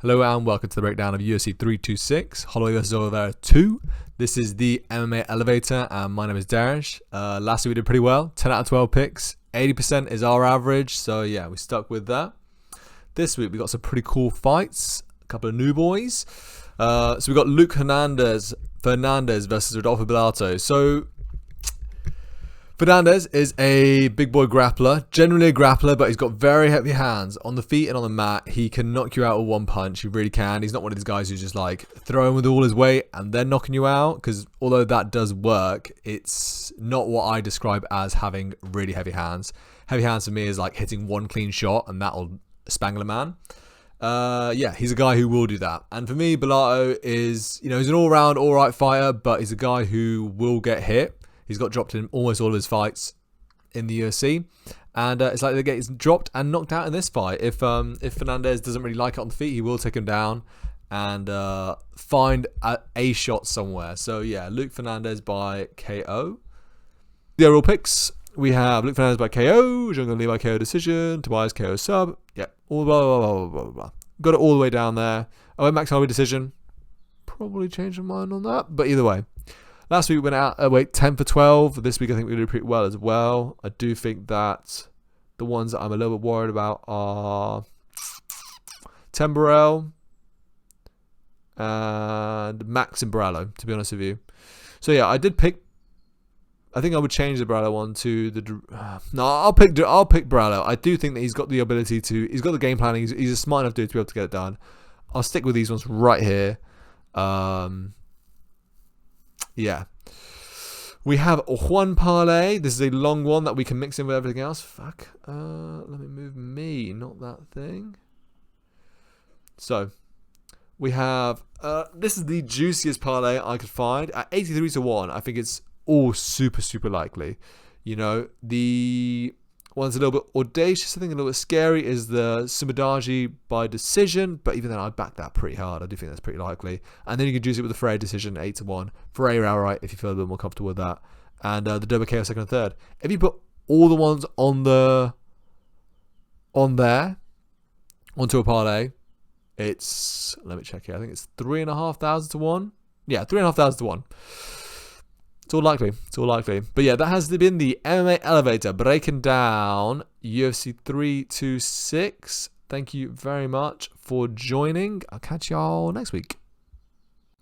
Hello and welcome to the breakdown of UFC 326, Holloway vs Oliveira 2. This is the MMA Elevator and my name is Darish. Last week we did pretty well, 10 out of 12 picks, 80% is our average, so yeah, we stuck with that. This week we got some pretty cool fights, a couple of new boys. So we got Luke Fernandez versus Rodolfo Bellato. So Fernandez is a big boy grappler, generally a grappler, but he's got very heavy hands on the feet and on the mat. He can knock you out with one punch. He really can. He's not one of these guys who's just like throwing with all his weight and then knocking you out, because although that does work, it's not what I describe as having really heavy hands. Heavy hands for me is like hitting one clean shot and that'll spangle a man. Yeah, he's a guy who will do that. And for me, Bellato is, he's an all-round, all-right fighter, but he's a guy who will get hit. He's got dropped in almost all of his fights in the UFC. And it's like they get dropped and knocked out in this fight. If Fernandez doesn't really like it on the feet, he will take him down and find a shot somewhere. So yeah, Luke Fernandez by KO. The overall picks, we have Luke Fernandez by KO, Jungle Lee by KO decision, Tobias KO sub. Yeah, all blah, blah, blah, blah, blah, blah. Got it all the way down there. Oh, Max Holloway decision. Probably changed my mind on that, but either way. Last week we went out, 10 for 12. This week I think we did pretty well as well. I do think that the ones that I'm a little bit worried about are Timberell and Max and Brallo, to be honest with you. So yeah, I did pick. I think I would change the Brallo one to the. No, I'll pick Brallo. I do think that he's got the ability to. He's got the game planning. He's a smart enough dude to be able to get it done. I'll stick with these ones right here. Yeah. We have one parlay. This is a long one that we can mix in with everything else. Fuck. Let me move me, not that thing. So, we have... this is the juiciest parlay I could find. At 83 to 1, I think it's all super, super likely. The one's a little bit audacious, I think a little bit scary, is the Sumadaji by decision, but even then I back that pretty hard. I do think that's pretty likely. And then you can juice it with the Ferreira decision, 8 to 1. Ferreira outright if you feel a bit more comfortable with that. And the double KO second and third. If you put all the ones on there onto a parlay, it's, let me check here, I think it's 3,500 to 1. Yeah, 3,500 to 1. It's all likely. It's all likely. But yeah, that has been the MMA Elevator breaking down UFC 326. Thank you very much for joining. I'll catch y'all next week.